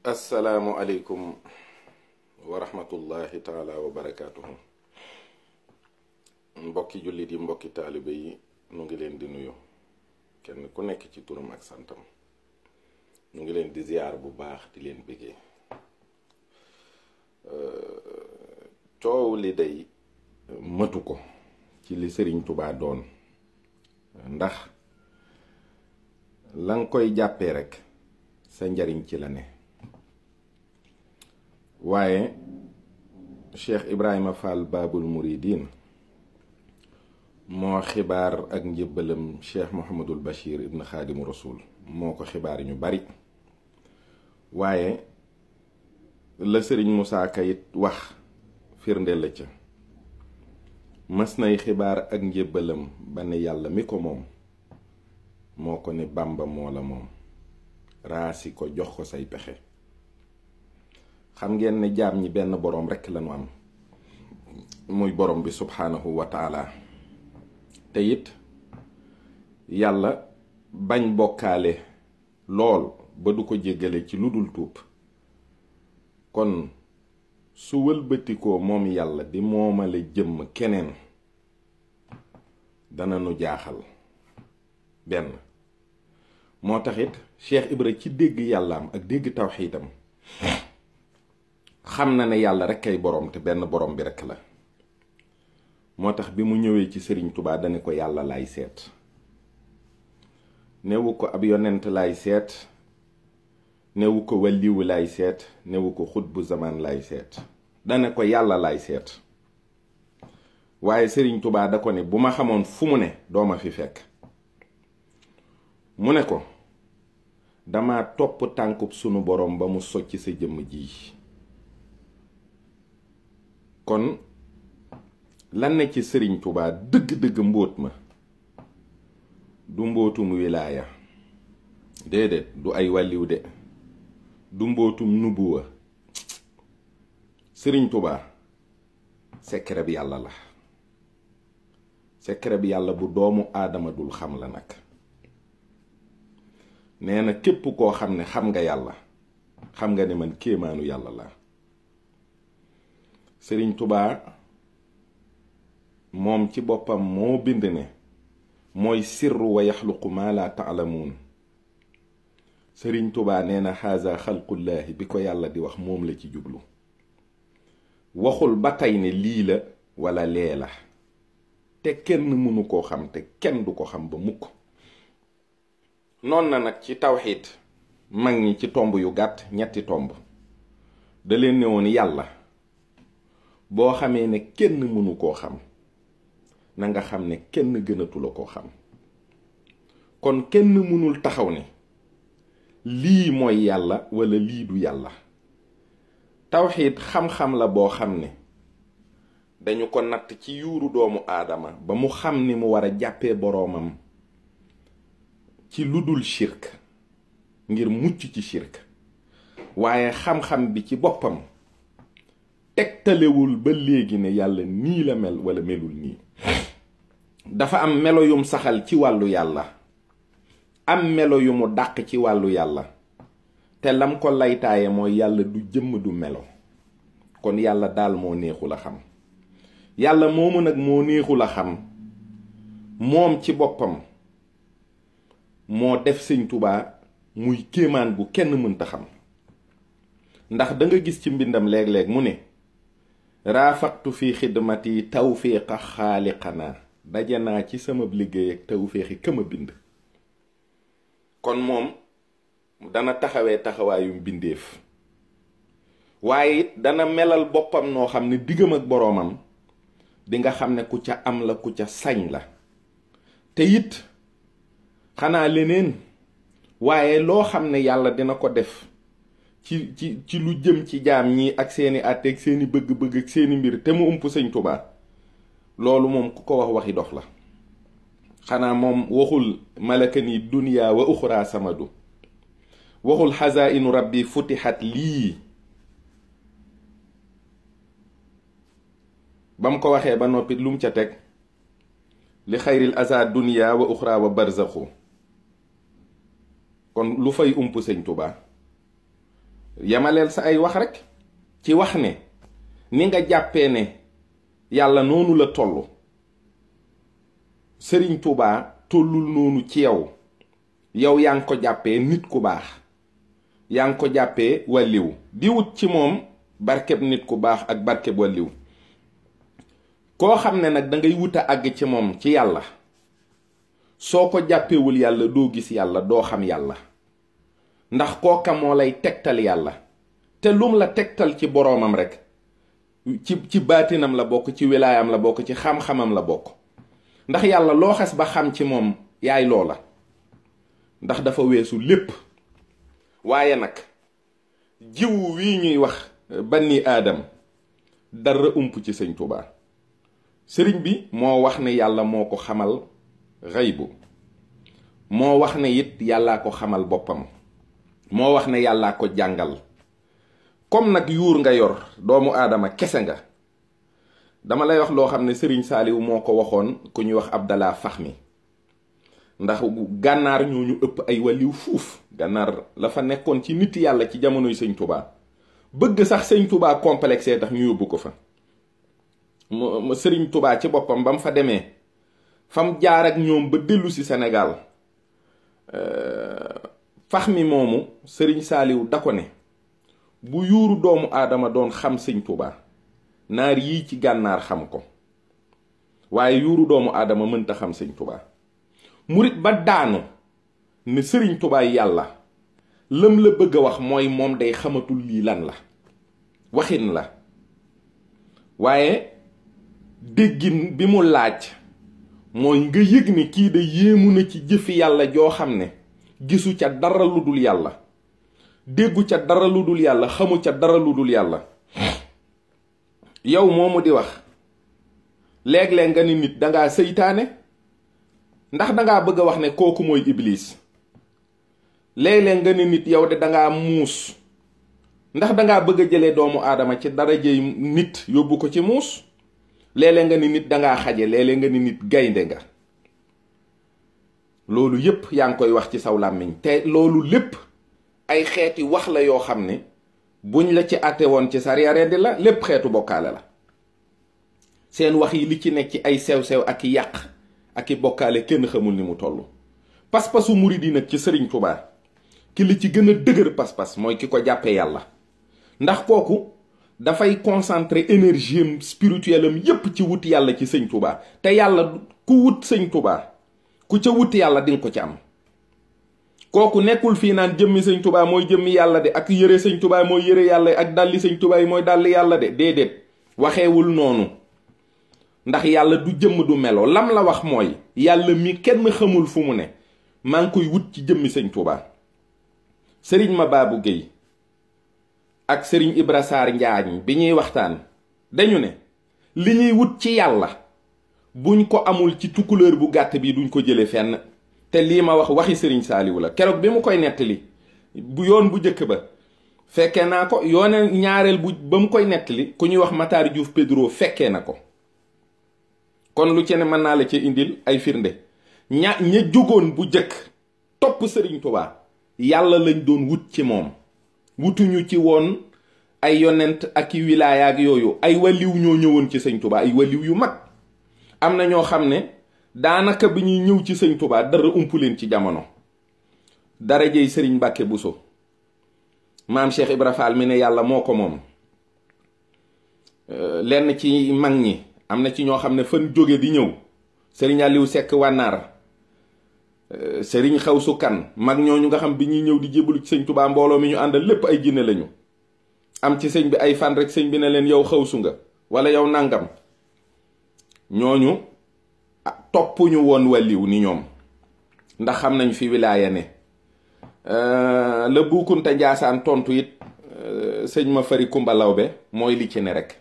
assalaamu aleykum wa rahmatullahi taala wa barakaatuhu. mbokki jullit yi, mbokki taalibe yi, nu ngi leen di nuyu kenn ku nekk ci turam ak santam. nu ngi leen di ziyaar bu baax, di leen bëggee. coow li day matu ko ci li Sëriñ Tubaa doon, ndax la nga koy jàppee rekk sa njariñ ci la ne. waaye Cheikh Ibrahima Fall Babul Mouridine moo xibaar ak njëbbalam Cheikh Mouhamadul Bachir ibn Xaadimu Rasul, moo ko xibaar ñu bari. waaye la Sëriñ Musaa Ka it wax firnde la ca. mës nay xibaar ak njëbbalam ba ne yàlla mi ko moom moo ko ne Bàmba moo la moom, raasi ko jox ko say pexe. xam ngeen ne jaam ñi benn boroom rekk lañu am, muy boroom bi subhaanahu wa taala. te it yàlla bañ bokkaale lool ba du ko jéggale ci lu dul tuub. kon su wëlbatikoo moom yàlla di moomale jëmm keneen dana nu jaaxal. benn moo taxit Cheikh Ibra ci dégg yàllaam ak dégg tawxiidam xam na ne yàlla rekk ay boroom te benn boroom bi rekk la. moo tax bi mu ñëwee ci Sëriñ Tubaa dane ko yàlla laay seet. newu ko ab yonent laay seet, newu ko wàlliwu laay seet, newu ko xutbu zamaan laay seet, dane ko yàlla laay seet. waaye Sëriñ Tubaa da ko ne bu ma xamoon fu mu ne dooma fi fekk. mu ne ko dama topp tànkub sunu boroom ba mu socc sa jëmm ji. kon lan ne ci Sëriñ Tubaa dëgg-dëgg mbóot ma du mbóotum wilaaya, déedéet, du ay wàlliw de, du mbóotum nubuwa. Sëriñ Tubaa secret bi yàlla la. secret bi yàlla bu doomu aadama dul xam la nag. nee na képp koo xam ne xam nga yàlla, xam nga ne man kéemaanu yàlla la. Sëriñ Tubaa moom ci boppam moo bind ne mooy sirru wa yaxluqu maa laa taalamuun. Sëriñ Tubaa nee na xaaza xalqullaahi bi ko yàlla di wax moom la ci jublu. waxul ba tey ne lii la walla lee la, te kenn mënu koo xam te kenn du ko xam ba mukk. noon na nag ci tawxiid mag ñi ci tomb yu gàtt, ñetti tomb da leen ne woon yàlla boo xamee ne kenn mënu koo xam, na nga xam ne kenn gënatu la koo xam. kon kenn mënul taxaw ne lii mooy yàlla walla lii du yàlla. tawxiid xam-xam la boo xam ne dañu ko natt ci yuuru doomu aadama ba mu xam ni mu war a jàppee boroomam ci lu dul shirk ngir mucc ci shirk. waaye xam-xam bi ci boppam tegtalewul ba léegi ne yàlla nii la mel walla melul nii. dafa am melo yum saxal ci wàllu yàlla, am melo yu mu dàq ci wàllu yàlla, te lam ko laytaaye mooy yàlla du jëmm du melo. kon yàlla daal moo neexul a xam. yàlla moomu nag moo neexul a xam, moom ci boppam moo def Sëñ Tubaa muy kéemaan gu kenn mënta xam. ndax da nga gis ci mbindam léeg-léeg mu ne raafaqtu fi xidmati tawfiiqa xaaliqanaa, daje naa ci sama liggéey ak tawféexi këma bind. kon moom dana taxawee taxawaayum bindeef, waaye it dana melal boppam noo xam ne diggam ak boroomam di nga xam ne ku ca am la, ku ca sañ la. te it xanaa leneen, waaye loo xam ne yàlla dina ko def ci lu jëm ci jaam ñi ak seeni àtte ak seeni bëgg-bëgg ak seeni mbir te mu ump Sëñ Tubaa, loolu moom ku ko wax waxi dox la. xanaa moom waxul malakani dunya wa uxra samadu, waxul xazainu rabbi futixat lii. ba mu ko waxee ba noppi lu mu ca teg li xayril asa dunya wa uxra wa barzaxu. kon lu fay ump Sëñ Tubaa yemaleel sa ay wax rek ci wax ne ni nga jàppee ne yàlla noonu la toll Sëriñ Tuubaa tollul noonu ci yow yaa ngi ko jàppee nit ku baax yaa ngi ko jàppee wàlliw di wut ci moom barkeb nit ku baax ak barkeb wàlliw koo xam ne nag dangay wut a àgg ci moom ci yàlla soo ko jàppewul yàlla doo gis yàlla doo xam yàlla ndax kooka moo lay tegtal yàlla te lum la tegtal ci boroomam rekk ci baatinam la bokk ci wilaayam la bokk ci xam-xamam la bokk ndax yàlla loo xas ba xam ci moom yaay loola ndax dafa weesu lépp waaye nag jiwu wii ñuy wax banni aadam dara ump ci sëñ Tuubaa sëriñ bi moo wax ne yàlla moo ko xamal xaybu moo wax ne it yàllaa ko xamal boppam moo wax ne yàllaa ko jàngal comme nag yuur nga yor doomu aadama kese nga dama lay wax loo xam ne sëriñ Saaliw moo ko waxoon ku ñuy wax Abdallah Faxmi ndax gànnaar ñooñu ëpp ay waliw fuuf gànnaar la fa nekkoon ci nit yàlla ci jamonoy sëñ Tuubaa bëgg sax sëñ Tuubaa complexé tax ñu yóbbu ko fa mu sëriñ Tuubaa ci boppam ba mu fa demee fam jaar ak ñoom ba dellu si Sénégal Faxmi moomu sëriñ Saaliw da ko ne bu yuuru doomu aadama doon xam sëñ Tuubaa naar yii ci gànnaar xam ko waaye yuuru doomu aadama mënta xam sëñ Tuubaa murit ba daanu ne sëriñ Tuubaa yàlla lëm la bëgg a wax mooy moom day xamatul lii lan la waxin la waaye déggin bi mu laaj mooy nga yëg ne kii da yéemu na ci jëfi yàlla joo xam ne gisu ca dara lu dul yàlla déggu ca dara lu dul yàlla xamu ca dara lu dul yàlla yow moomu di wax léeg-léeg nga ni nit dangaa seytaane ndax dangaa bëgg a wax ne kooku mooy iblis léeg-léeg nga ni nit yow de dangaa muus ndax dangaa bëgg a jëlee doomu aadama ci darajey nit yóbbu ko ci muus léeg-léeg nga ni nit dangaa xaje léeg-léeg nga ni nit gaynde nga loolu yépp yaa ngi koy wax ci saw làmmiñ te loolu lépp ay xeeti wax la yoo xam ne buñ la ci àtte woon ci sariya rendi la lépp xeetu bokkaale la seen wax yi li ci nekk ci ay sew-sew ak i yàq ak i bokkaale kenn xamul ni mu toll pas-pasu murid yi nag ci sëriñ Tuubaa ki li ci gën a dëgër pas-pas mooy ki ko jàppee yàlla ndax kooku dafay concentrer énergie spirituelle am yépp ci wut yàlla ci sëñ Tuubaa te yàlla ku wut sëñ Tuubaa ku ca wut yàlla dinga ko ci am kooku nekkul fii naan jëmmi sëñ Tuubaa mooy jëmmi yàlla de ak yëre sëñ Tuubaa mooy yëre yàlla ak dalli sëñ Tuubaa yi mooy dalli yàlla de déedéet waxeewul noonu ndax yàlla du jëmm du melo lam la wax mooy yàlla mi kenn xamul fu mu ne maa ngi koy wut ci jëmmi sëñ Tuubaa sëriñ Mabaabu Géy ak sëriñ Ibra Saar Njaañ bi ñuy waxtaan dañu ne li ñuy wut ci yàlla buñ ko amul ci tukkuleer bu gàtt bi duñ ko jële fenn te lii ma wax waxi sëriñ Saaliwu la keroog bi mu koy nettali bu yoon bu njëkk ba fekkee naa ko yoone ñaareel ba mu koy nettali ku ñuy wax Matar Diouf Pedro fekkee na ko kon lu ci ne mën naa la ci indil ay firnde ña jógoon bu jëkk topp sëriñ Tuubaa yàlla lañ doon wut ci moom wutuñu ci woon ay yonent ak i wilaaya ak yooyu ay waliw ñoo ñëwoon ci sëñ Tuubaa ay waliw yu mag am na ñoo xam ne daanaka bi ñuy ñëw ci sëñ Tuubaa dara umpu leen ci jamono darajey sëriñ Mbàkke Buso maam Cheikh Ibra Fall mi ne yàlla moo ko moom lenn ci mag ñi am na ci ñoo xam ne fan jóge di ñëw sëriñ Aliou Seck Wànnaar sëriñ Xawsu Kan mag ñooñu nga xam bi ñuy ñëw di jébbalu ci sëñ Tuubaa mbooloo mi ñu àndal lépp ay jinne lañu am ci sëñ bi ay fan rek sëñ bi ne leen yow xawsu nga wala yow nangam ñooñu toppuñu woon wàlliw ni ñoom ndax xam nañ fi wilaaya ne la Buukunta Njaasaan tontu it sëñ ma fari Kumba Lawbe mooy li ci ne rek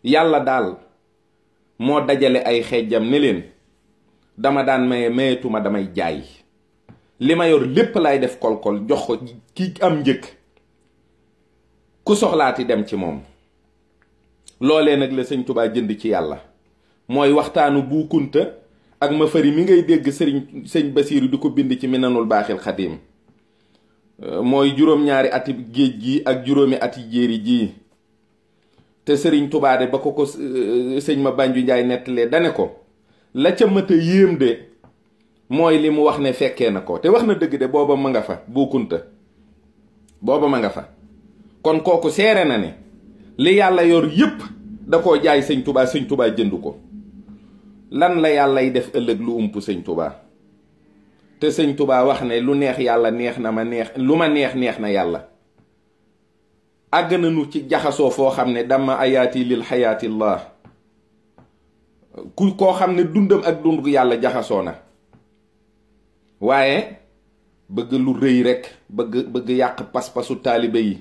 yàlla daal moo dajale ay xeejam ne leen dama daan maye mayetuma damay jaay li ma yor lépp lay def kolkol jox ko ki am njëkk ku soxlaati dem ci moom loolee nag la sëñ Tuubaa jënd ci yàlla mooy waxtaanu Buukunta ak ma fari mi ngay dégg sëñ Basiiru di ko bind ci Minanul Baaxil Xadiim mooy juróom-ñaari ati géej gi ak juróomi ati jéeri ji. te sëriñ Tuubaa de ba ko sëñ ma Banju Njaay nettalee dane ko la ca mët a yéem de mooy li mu wax ne fekkee na ko te wax na dëgg de booba ma nga fa buukunta booba ma nga fa kon kooku seere na ne li yàlla yor yépp da koo jaay sëñ Tuubaa jënd ko lan la yàllay def ëllëg lu ump sëñ Tuubaa te sëñ Tuubaa wax ne lu neex yàlla neex na ma neex lu ma neex neex na yàlla àgg nañu ci jaxasoo foo xam ne dama ayaati lil xayaatillah ku koo xam ne dundam ak dund yàlla jaxasoo na waaye bëgg lu rëy rekk bëgg yàq pas-pasu taalibe yi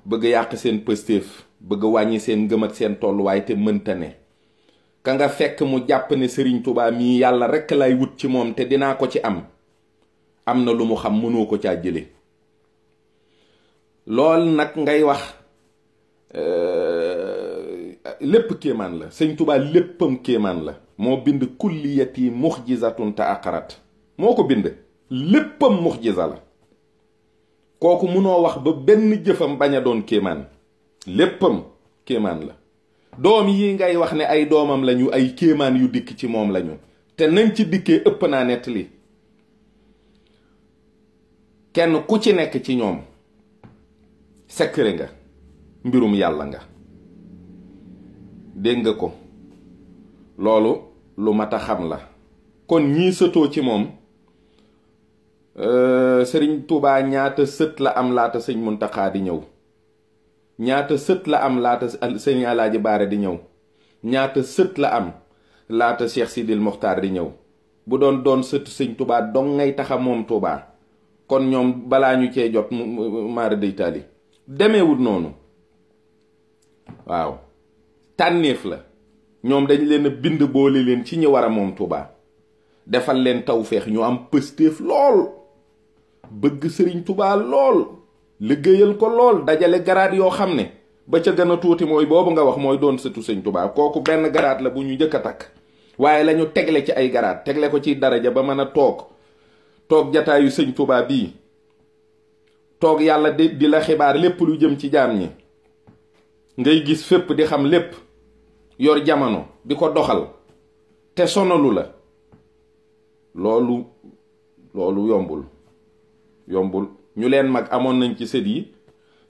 bëgg yàq seen pëstéef bëgg wàññi seen ngëm ak seen tolluwaay te mënta ne ka nga fekk mu jàpp ne sëriñ Tuubaa mii yàlla rekk lay wut ci moom te dinaa ko ci am na lu mu xam mënoo ko caa jële lool nag ngay wax lépp kéemaan la sëñ Tuubaa léppam kéemaan la moo bind kulliyati muxjizatun ta aqarat moo ko bind léppam muxjiza la kooku munoo wax ba benn jëfam bañ a doon kéemaan léppam kéemaan la doom yi ngay wax ne ay doomam lañu ay kéemaan yu dikk ci moom lañu te nañ ci dikkee ëpp naa nettali kenn ku ci nekk ci ñoom secret nga mbirum yàlla nga dégg nga ko loolu lu mat a xam la kon ñii sëtoo ci moom sëriñ Tuubaa ñaata sët la am laata sëñ Muntaxaa di ñëw ñaata sët la am laata sëñ Alaaji Baare di ñëw ñaata sët la am laata Cheikh Sidil Mokhtar di ñëw bu doon sët sëñ Tuubaa dong ngay taxa moom Tuubaa kon ñoom balaa ñu cee jot maara day taali demeewut noonu waaw tànneef la ñoom dañ leen a bind boole leen ci ñi war a moom Tuubaa defal leen tawféex ñu am pëstéef lool bëgg sëriñ Tuubaa lool liggéeyal ko lool dajale garaat yoo xam ne ba ca gën a tuuti mooy boobu nga wax mooy doon sëtu sëñ Tuubaa kooku benn garaat la bu ñu njëkk a takk waaye lañu tegle ci ay garaat tegle ko ci daraja ba mën a toog jataayu sëñ Tuubaa bii toog yàlla di la xibaar lépp lu jëm ci jaam ñi ngay gis fépp di xam lépp yor jamono di ko doxal te sonalu la loolu yombul ñu leen mag amoon nañ ci sët yi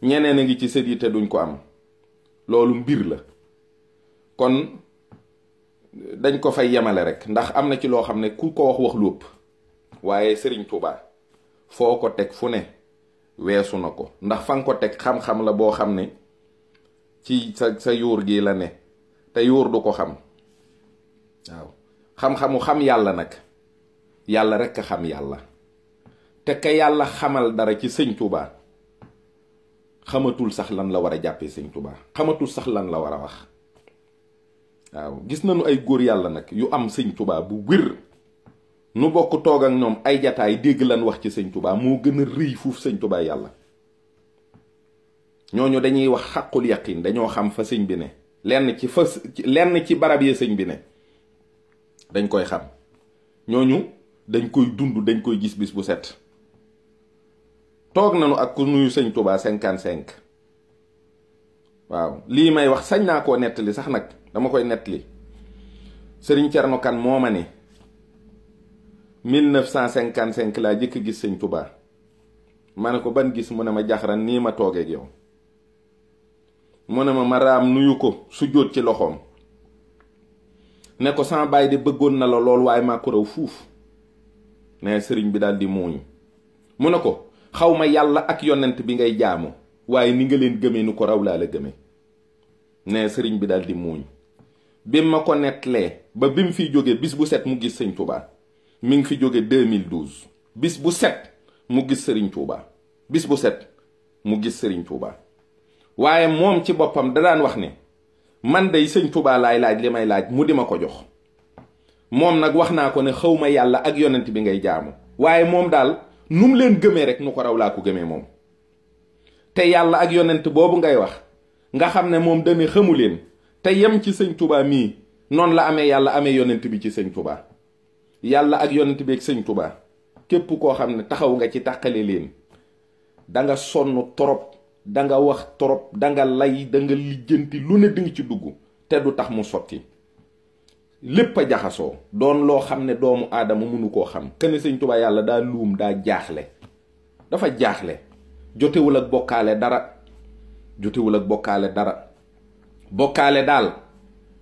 ñeneen a ngi ci sët yi te duñ ko am loolu mbir la kon dañ ko fay yemale rek ndax am na ci loo xam ne ku ko wax lu ëpp waaye sëriñ Tuubaa foo ko teg fu ne weesu na ko ndax fa nga ko teg xam-xam la boo xam ne ci sa yuur gi la ne te yuur du ko xam waaw xam-xamu xam yàlla nag yàlla rekk a xam yàlla te ka yàlla xamal dara ci sëñ Tuubaa xamatul sax lan la war a jàppee sëñ Tuubaa xamatul sax lan la war a wax waaw gis nañu ay góor yàlla nag yu am sëñ Tuubaa bu wér nu bokk toog ak ñoom ay jataay dégg lan wax ci sëñ Tuubaa moo gën a rëy fuuf sëñ Tuubaa yàlla ñooñu dañuy wax xaqul yaqin dañoo xam fa sëñ bi ne lenn ci barab yee sëñ bi ne dañ koy xam ñooñu dañ koy dund dañ koy gis bis bu set toog nañu ak ku nuyu sëñ Tuubaa 55 waaw lii may wax sañ naa koo nettali sax nag dama koy nettali sëriñ Cerno Kan moo ma ne 1955 laa jëkk gis sëñ Tuubaa ma ne ko ban gis mu ne ma jaxran nii ma toogeeg yow mu ne ma raam nuyu ko su jóot ci loxoom ne ko sama baay de bëggoon na la lool waaye maa ko raw fuuf ne sëriñ bi daal di muuñ mu ne ko xaw ma yàlla ak yonent bi ngay jaamu waaye ni nga leen gëmee ni ko raw laa la gëmee ne sëriñ bi daal di muuñ bi ma ko nettlee ba bi mu fiy jógee bis bu set mu gis sëñ Tuubaa mi ngi fi jóge 2012 bis bu set mu gis sëriñ Tuubaa bis bu set mu gis sëriñ Tuubaa waaye moom ci boppam da daan wax ne man day sëñ Tuubaa laay laaj li may laaj mu di ma ko jox moom nag wax naa ko ne xawma yàlla ak yonent bi ngay jaamu waaye moom daal nu mu leen gëmee rek nu ko raw laa ko gëmee moom te yàlla ak yonent boobu ngay wax nga xam ne moom dane xamu leen te yem ci sëñ Tuubaa mii noonu la amee yàlla amee yonent bi ci sëñ Tuubaa yàlla ak yonent bi ak sëñ Tuubaa képp koo xam ne taxaw nga ci tàqale leen danga sonn torop, danga wax torop, danga lay, danga lijjanti lu ne dinga ci dugg te du tax mu sotti. lépp a jaxasoo doon loo xam ne doomu aadama mënu koo xam. kene sëñ Tuubaa yàlla daa luum, daa jaaxle, dafa jaaxle. jotewul ak bokkaale dara, jotewul ak bokkaale dara. bokkaale daal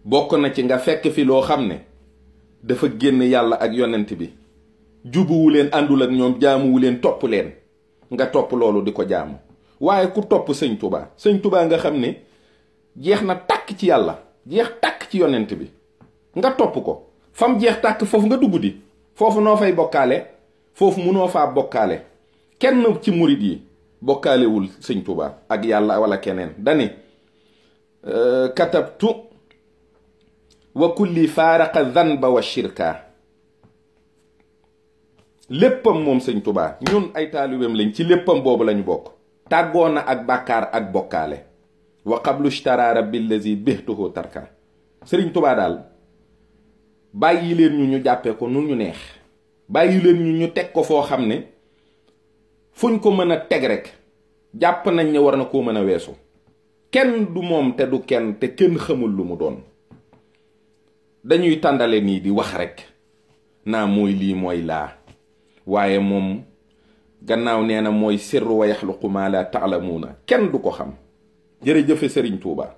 bokk na ci nga fekk fi loo xam ne dafa génn yàlla ak yonent bi, jubuwu leen, àndul ak ñoom, jaamuwu leen, topp leen, nga topp loolu di ko jaamu. waaye ku topp sëñ Tuubaa nga xam ne jeex na tàkk ci yàlla, jeex tàkk ci yonent bi, nga topp ko fam jeex tàkk, foofu nga dugg di, foofu noo fay bokkaale, foofu munoo faa bokkaale. kenn ci murit yi bokkaalewul sëñ Tuubaa ak yàlla wala keneen. dani katabtu wa kulli faaraqa dhanba wa shirka. léppam moom sëñ Tuubaa, ñun ay taalibeem lañ, ci léppam boobu lañu bokk. tàggoon na ak bàkkaar ak bokkaale. wa qablu ishtara rabbil lazi bihtuhu tarka. sëriñ Tuubaa daal bàyyi leen ñu jàppee ko nu ñu neex, bàyyi leen ñu teg ko foo xam ne fuñ ko mën a teg rek jàpp nañ ne war na koo mën a weesu. kenn du moom te du kenn, te kenn xamul lu mu doon. dañuy tàndale nii di wax rek naa mooy lii mooy laa, waaye moom gannaaw nee na mooy sirru wa yaxluqu maa laa ta'lamuuna, kenn du ko xam. jërëjëfe sëriñ Tuubaa.